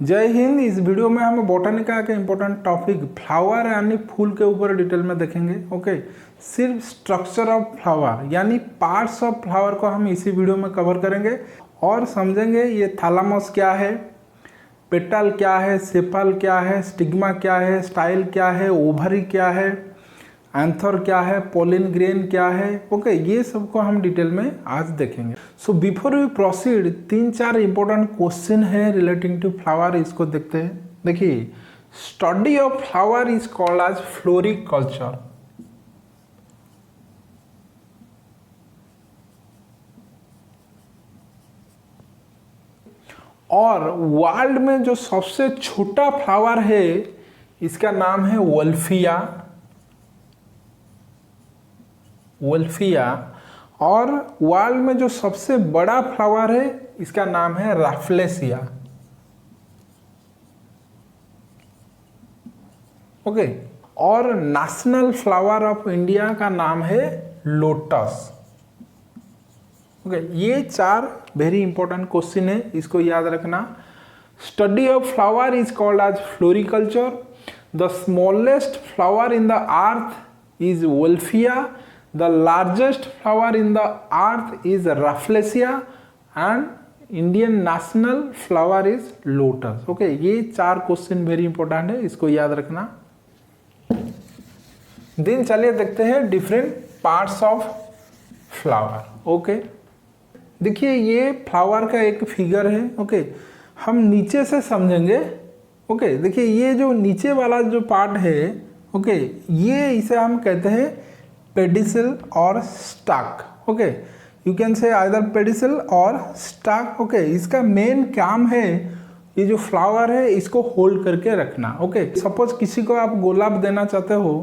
जय हिंद। इस वीडियो में हम बोटानिका के इम्पोर्टेंट टॉपिक फ्लावर यानी फूल के ऊपर डिटेल में देखेंगे। ओके, सिर्फ स्ट्रक्चर ऑफ फ्लावर यानी पार्ट्स ऑफ फ्लावर को हम इसी वीडियो में कवर करेंगे और समझेंगे ये थैलामस क्या है, पेटल क्या है, सेपल क्या है, स्टिग्मा क्या है, स्टाइल क्या है, ओवरी क्या है, एंथर क्या है, पोलिन ग्रेन क्या है। ओके, ये सबको हम डिटेल में आज देखेंगे। So before we proceed 3-4 important question है रिलेटिंग टू फ्लावर, इसको देखते हैं। देखिए, study of flower is called as floriculture. और वर्ल्ड में जो सबसे छोटा फ्लावर है इसका नाम है वोल्फिया। और वर्ल्ड में जो सबसे बड़ा फ्लावर है इसका नाम है राफ्लेसिया। ओके, और नेशनल फ्लावर ऑफ इंडिया का नाम है लोटस। ओके, ये 4 वेरी इंपॉर्टेंट क्वेश्चन है, इसको याद रखना। Study of flower is called as floriculture. The smallest flower in the earth is wolffia. The largest flower in the earth is Rafflesia and Indian national flower is lotus. Okay, ये 4 question very important है, इसको याद रखना। दिन चलिए देखते हैं different parts of flower. Okay, देखिए ये फ्लावर का एक फिगर है। ओके, हम नीचे से समझेंगे। ओके, देखिए ये जो नीचे वाला जो पार्ट है, ओके, ये इसे हम कहते हैं पेडिसल और stalk. Okay, you can say either pedicel और स्टाक। ओके, इसका मेन काम है ये जो फ्लावर है इसको होल्ड करके रखना। ओके, सपोज किसी को आप गुलाब देना चाहते हो,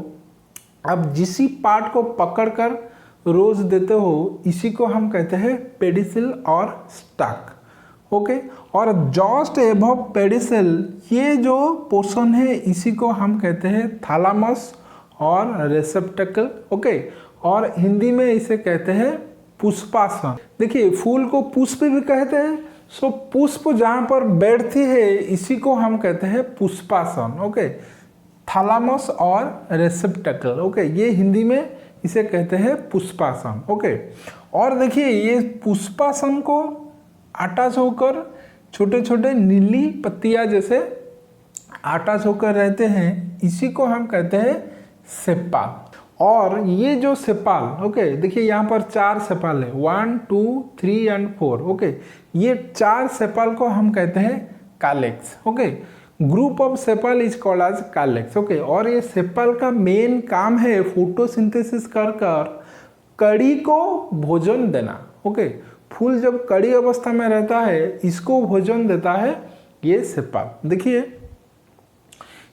आप जिसी पार्ट को पकड़कर रोज देते हो इसी को हम कहते हैं पेडिसल और स्टाक। ओके, और जस्ट एबव पेडिसल ये जो पोर्शन है इसी को हम कहते हैं थैलामस और रेसेप्टेकल। ओके, और हिंदी में इसे कहते हैं पुष्पासन। देखिए, फूल को पुष्प भी कहते हैं। सो पुष्प जहाँ पर बैठती है इसी को हम कहते हैं पुष्पासन। ओके, थैलामस और रेसेप्टेकल। ओके, ये हिंदी में इसे कहते हैं पुष्पासन। ओके, और देखिए ये पुष्पासन को अटैच होकर छोटे छोटे नीली पत्तियाँ जैसे अटैच होकर रहते हैं, इसी को हम कहते हैं सेपाल। और ये जो सेपाल, ओके, देखिए यहाँ पर 4 सेपाल है, 1, 2, 3 एंड 4। ओके, ये 4 सेपाल को हम कहते हैं calyx. Okay, group of sepal is called as calyx. Okay, और ये सेपाल का मेन काम है फोटोसिंथेसिस कर कड़ी को भोजन देना। ओके, फूल जब कड़ी अवस्था में रहता है इसको भोजन देता है ये सेपाल। देखिए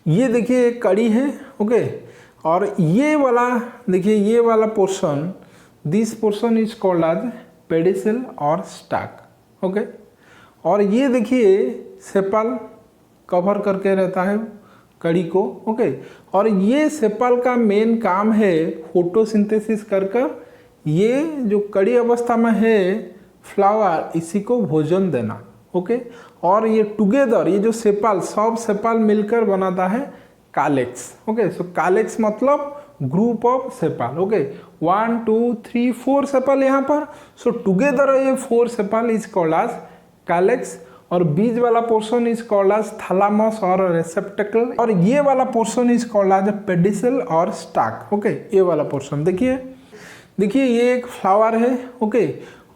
ये देखिए एक कड़ी है। ओके, और ये वाला देखिए ये वाला portion, this portion is called as pedicel और स्टाक। ओके, और ये देखिए सेपल कवर करके रहता है कड़ी को। ओके, और ये सेपल का मेन काम है फोटोसिंथेसिस कर ये जो कड़ी अवस्था में है फ्लावर इसी को भोजन देना। ओके, और ये टुगेदर ये जो सेपल सब सेपल मिलकर बनाता है कैलेक्स। ओके, सो कैलेक्स मतलब group of sepal. Okay, 1, 2, 3, 4 sepal यहाँ पर। सो टुगेदर ये 4 sepal is called as calyx. और बीच वाला portion is called as thalamus और रेसेप्टेकल। और ये वाला portion is called as pedicel और स्टाक। ओके, ये वाला पोर्शन देखिए ये एक फ्लावर है। ओके,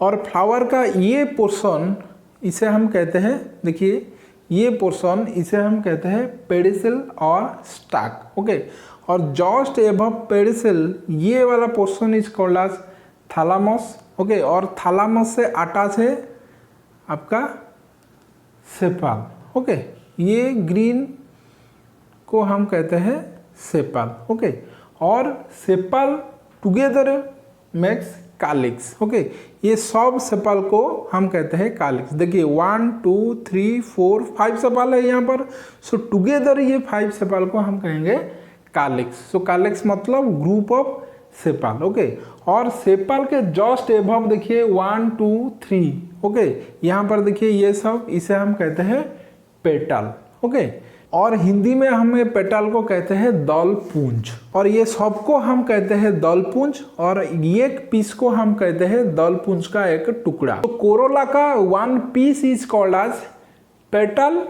और फ्लावर का ये पोर्शन इसे हम कहते हैं, देखिए ये पोर्शन इसे हम कहते हैं पेडिसल और स्टाक। ओके, और जस्ट एबव पेडिसल ये वाला portion is called as thalamus. Okay, और थैलामस से अटैच है आपका सेपल। ओके, ये ग्रीन को हम कहते हैं सेपल। ओके, और sepal together makes calyx. Okay, ये सब सेपल को हम कहते हैं कैलिक्स। देखिए 1, 2, 3, 4, 5 सेपल है यहाँ पर। सो टुगेदर ये 5 सेपल को हम कहेंगे कैलिक्स। सो कैलिक्स मतलब ग्रुप ऑफ सेपल। ओके, और सेपल के जस्ट एबव देखिए 1, 2, 3। ओके, यहाँ पर देखिए ये सब इसे हम कहते हैं पेटल, ओके। और हिंदी में हम पेटल को कहते हैं दलपुंज, और ये सबको हम कहते हैं दलपुंज, और एक पीस को हम कहते हैं दलपुंज का एक टुकड़ा। तो कोरोला का one piece is called as petal,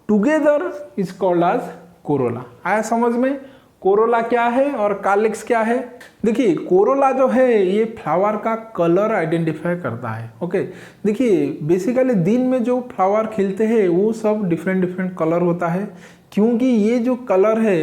together is called as corolla. आया समझ में? कोरोला क्या है और कालिक्स क्या है? देखिए कोरोला जो है ये फ्लावर का कलर आइडेंटिफाई करता है, ओके। देखिए बेसिकली दिन में जो फ्लावर खिलते हैं वो सब डिफरेंट डिफरेंट कलर होता है, क्योंकि ये जो कलर है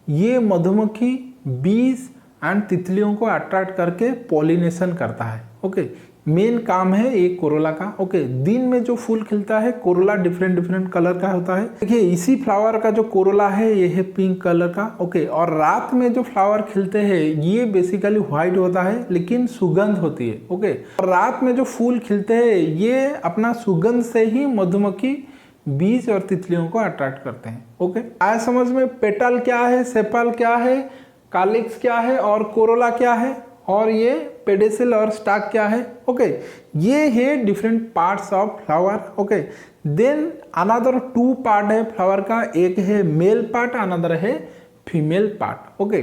ये मधुमक्खी, बीज एंड तितलियों को अट्रैक्ट करके पॉलिनेशन करता है, ओके। मेन काम है ये कोरोला का, ओके। दिन में जो फूल खिलता है कोरोला डिफरेंट डिफरेंट कलर का होता है। देखिए इसी फ्लावर का जो कोरोला है ये है पिंक कलर का, ओके। और रात में जो फ्लावर खिलते हैं ये बेसिकली व्हाइट होता है लेकिन सुगंध होती है, ओके। और रात में जो फूल खिलते हैं ये अपना सुगंध से ही मधुमक्खी, बीज और तितलियों को अट्रैक्ट करते हैं, ओके। आया समझ में? पेटल क्या है, सेपल क्या है, कालिक्स क्या है और कोरोला क्या है, और ये पेडेसिल और स्टाक क्या है, ओके। ये है different parts of flower, okay. Then another two part है फ्लावर का, एक है मेल पार्ट, अनदर है फीमेल पार्ट, ओके।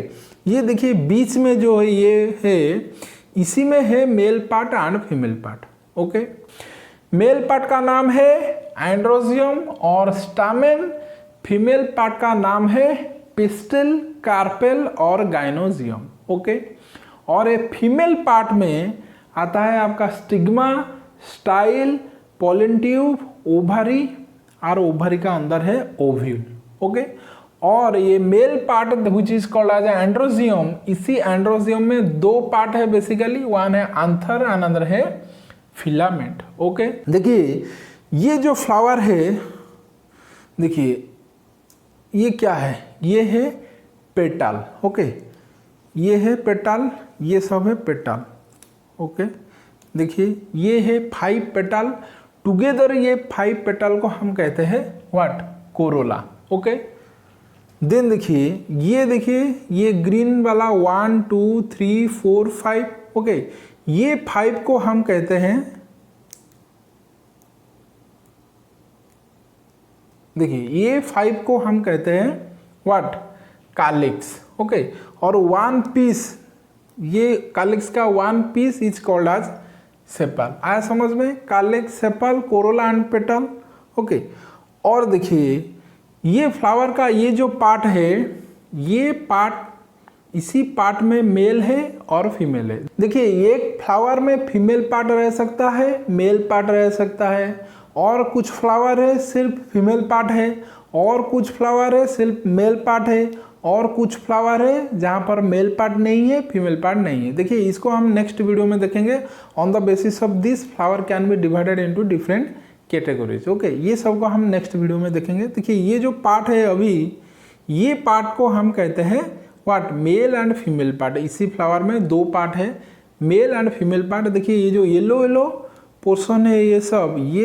ये देखिए बीच में जो है ये है, इसी में है male part and female part, okay. Male part का नाम है एंड्रोजियम और स्टामेन, फीमेल पार्ट का नाम है पिस्टिल, कार्पेल और गाइनोजियम, ओके। और ये फीमेल पार्ट में आता है आपका stigma, style, pollen tube, ovary, और ओवरी का अंदर है ओव्यूल, ओके। और ये male part which is called as androecium, इसी एंड्रोजियम में दो पार्ट है बेसिकली, वन है आंथर, अनदर है फिलामेंट, ओके। देखिए ये जो फ्लावर है, देखिए ये क्या है, ये है पेटल, ओके। ये है पेटल, ये सब है पेटल, ओके। देखिए ये है 5 पेटल, टुगेदर ये 5 पेटल को हम कहते हैं व्हाट, कोरोला, ओके। देन देखिए ये ग्रीन वाला 1 2 3 4 5, ओके। ये 5 को हम कहते हैं, देखिए ये 5 को हम कहते हैं व्हाट, कालिक्स, ओके। और वन पीस, ये कालिक्स का one piece is called as sepal. आया समझ में? Calyx, sepal, corolla and petal, okay. और देखिए ये फ्लावर का ये जो पार्ट है, ये पार्ट, इसी पार्ट में मेल है और फीमेल है। देखिए एक फ्लावर में फीमेल पार्ट रह सकता है, मेल पार्ट रह सकता है, और कुछ फ्लावर है सिर्फ फीमेल पार्ट है, और कुछ फ्लावर है सिर्फ मेल पार्ट है, और कुछ फ्लावर है जहाँ पर मेल पार्ट नहीं है, फीमेल पार्ट नहीं है। देखिए इसको हम नेक्स्ट वीडियो में देखेंगे। On the basis of this flower can be divided into different categories, okay. ये सब को हम नेक्स्ट वीडियो में देखेंगे। देखिए ये जो पार्ट है अभी, ये पार्ट को हम कहते हैं what, mail and female part. इसी फ्लावर में दो पार्ट है, मेल एंड फीमेल पार्ट। देखिए ये जो येलो येलो पोर्शन है ये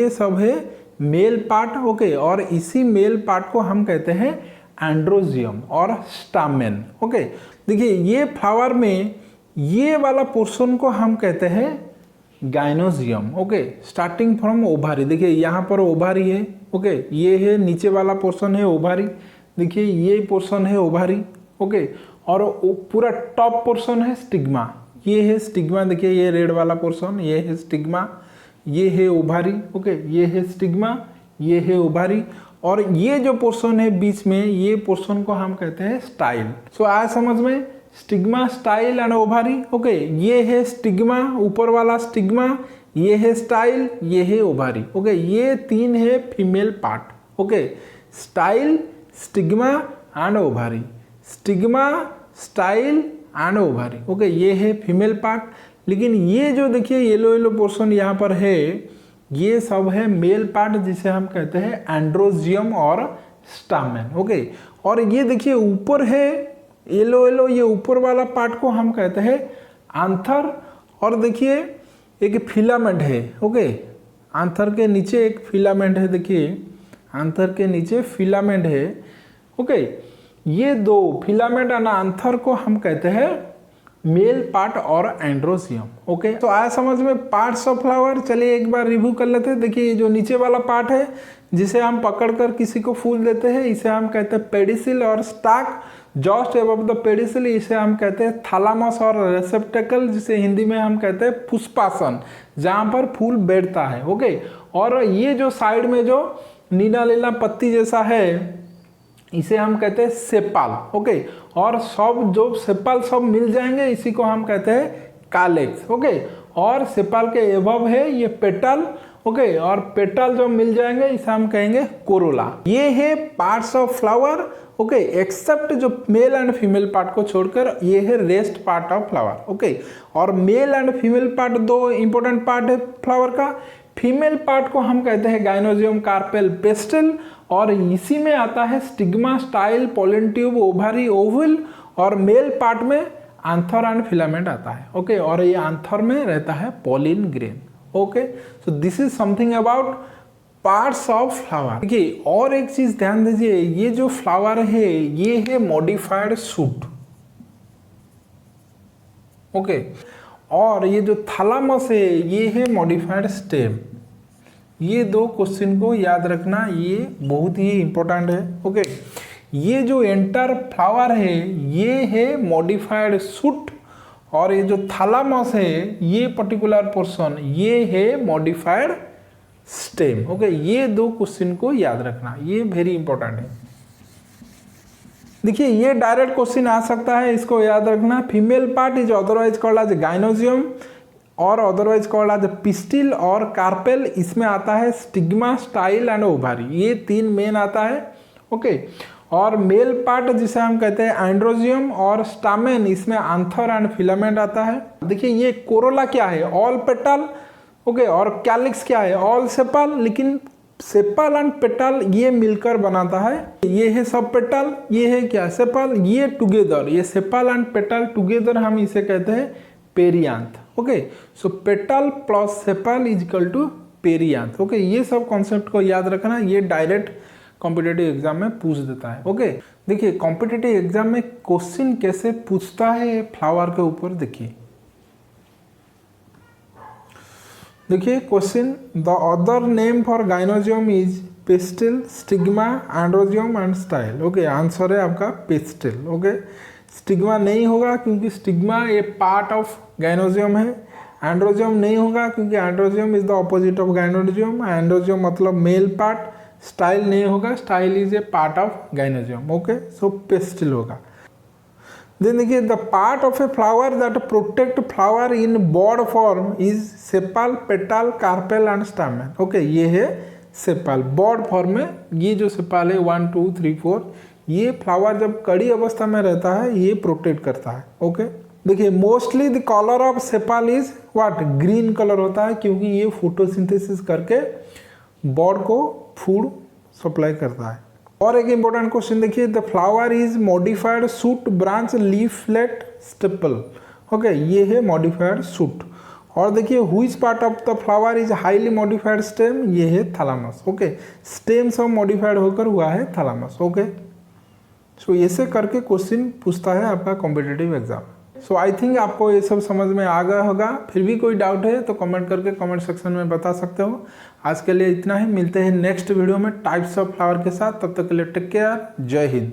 सब है मेल पार्ट, ओके। और इसी मेल पार्ट को हम कहते हैं एंड्रोजियम और स्टामेन, ओके। देखिए ये फ्लावर में ये वाला पोर्शन को हम कहते हैं गाइनोजियम, ओके। स्टार्टिंग फ्रॉम ओवारी, देखिए यहाँ पर ओवारी है, ओके। ये है नीचे वाला पोर्शन है ओवारी, देखिए ये पोर्शन है ओवारी, ओके। और पूरा टॉप पोर्शन है स्टिग्मा, ये है स्टिग्मा। देखिए ये रेड वाला पोर्शन, ये है स्टिग्मा, ये है ओवारी, ओके। ये है स्टिग्मा, ये है ओवारी, और ये जो पोर्शन है बीच में, ये पोर्शन को हम कहते हैं स्टाइल। सो आया समझ में? Stigma, style and ovary, okay. ये है स्टिग्मा, ऊपर वाला स्टिग्मा, ये है स्टाइल, ये है ओवारी, ओके। ये तीन है female part, okay. Style, stigma and ovary, stigma, style and ovary, okay. ये है फीमेल पार्ट। लेकिन ये जो देखिए येलो येलो पोर्शन यहाँ पर है, ये सब है मेल पार्ट, जिसे हम कहते हैं एंड्रोजियम और स्टामेन, ओके। और ये देखिए ऊपर है येलो येलो, ये ऊपर वाला पार्ट को हम कहते हैं आंथर। और देखिए एक फिलामेंट है, ओके। आंथर के नीचे एक फिलामेंट है, देखिए आंथर के नीचे फिलामेंट है, ओके। ये दो फिलामेंट और आंथर को हम कहते हैं मेल पार्ट और एंड्रोजियम। ओके, तो आया समझ में पार्ट्स ऑफ फ्लावर। चलिए एक बार रिव्यू कर लेते हैं। देखिए ये जो नीचे वाला पार्ट है जिसे हम पकड़कर किसी को फूल देते हैं, इसे हम कहते हैं पेडिसिल, और stock just above the pedicel इसे हम कहते हैं थैलामस, और रेसेप्टेकल जिसे हिंदी में हम कहते हैं पुष्पासन, जहाँ पर फूल बैठता है। ओके, और ये जो साइड में जो नीला नीला पत्ती जैसा है इसे हम कहते हैं सेपाल। ओके, और सब जो सेपाल सब मिल जाएंगे इसी को हम कहते हैं कालेक्स। ओके, और सेपाल के एबव है ये पेटल। ओके, और पेटल जो मिल जाएंगे इसे हम कहेंगे कोरोला। ये है parts of flower. Okay, except जो मेल एंड फीमेल पार्ट को छोड़कर ये है rest part of flower. Okay, और मेल एंड फीमेल पार्ट दो इंपॉर्टेंट पार्ट है फ्लावर का। फीमेल पार्ट को हम कहते हैं गाइनोजियम, कार्पेल, पेस्टिल, और इसी में आता है stigma, style, pollen tube, ovary, Oval, और मेल पार्ट में आंथर एंड फिलामेंट आता है। ओके, और ये आंथर में रहता है pollen grain. Okay, so this is something about parts of flower. देखिए और एक चीज ध्यान दीजिए, ये जो फ्लावर है ये है मॉडिफाइड शूट। ओके, और ये जो थैलामस है ये है मॉडिफाइड स्टेम। ये दो क्वेश्चन को याद रखना, ये बहुत ही इंपॉर्टेंट है। ओके, ये जो एंटर फ्लावर है ये है मॉडिफाइड शूट, और ये जो थैलामस है ये पर्टिकुलर पोर्शन ये है मॉडिफाइड स्टेम। ओके, ये दो क्वेश्चन को याद रखना, ये वेरी इंपॉर्टेंट है। देखिए ये डायरेक्ट क्वेश्चन आ सकता है, इसको याद रखना। Female part is otherwise called as gynoecium और अदरवाइज कॉल्ड एज पिस्टिल और कार्पेल। इसमें आता है स्टिग्मा, स्टाइल एंड ओवरी, ये तीन मेन आता है। ओके, और मेल पार्ट जिसे हम कहते हैं एंड्रोजियम और स्टामेन, इसमें आंथर एंड फिलामेंट आता है। देखिए ये कोरोला क्या है, ऑल पेटल। ओके, और कैलिक्स क्या है, ऑल सेपल। लेकिन सेपल एंड पेटल ये मिलकर बनाता है, ये है सब पेटल, ये है क्या सेपल, ये टुगेदर, ये सेपल एंड पेटल टुगेदर हम इसे कहते हैं perianth. Okay, so petal plus sepal is equal to perianth. Okay, ये सब कॉन्सेप्ट को याद रखना, ये डायरेक्ट कॉम्पिटिटिव एग्जाम में पूछ देता है। ओके, देखिए कॉम्पिटिटिव एग्जाम में क्वेश्चन कैसे पूछता है फ्लावर के ऊपर। देखिए question, the other name for gynoecium is pistil, stigma, androecium and style. Okay, answer है आपका पेस्टिल। ओके, स्टिग्मा नहीं होगा क्योंकि स्टिग्मा ये पार्ट ऑफ गाइनोजियम है। एंड्रोजियम नहीं होगा क्योंकि androecium is the opposite of gynoecium, androecium मतलब मेल पार्ट। स्टाइल नहीं होगा, style is a part of gynoecium. Okay, so pistil होगा। देन देखिए the part of a flower that protect flower in both form is sepal, petal, carpel and stamen. Okay, ये है sepal baud form में। ये जो sepal है 1 2 3 4, ये flower जब कड़ी अवस्था में रहता है ये प्रोटेक्ट करता है। ओके, देखिए mostly the colour of sepal is what, green colour होता है क्योंकि ये फोटोसिंथेसिस करके बॉड को फूड सप्लाई करता है। और एक इंपॉर्टेंट क्वेश्चन देखिए, the flower is modified shoot, branch, leaflet, staple. Okay, ये है मॉडिफाइड शूट। और देखिए which part of the flower is highly modified stem, ये है थैलामस। ओके, स्टेम सब मॉडिफाइड होकर हुआ है थैलामस। ओके, सो ऐसे करके क्वेश्चन पूछता है आपका competitive exam. So I think आपको ये सब समझ में आ गया होगा। फिर भी कोई डाउट है तो कमेंट करके कमेंट सेक्शन में बता सकते हो। आज के लिए इतना ही, मिलते हैं नेक्स्ट वीडियो में टाइप्स ऑफ फ्लावर के साथ। तब तक के लिए टेक केयर, जय हिंद।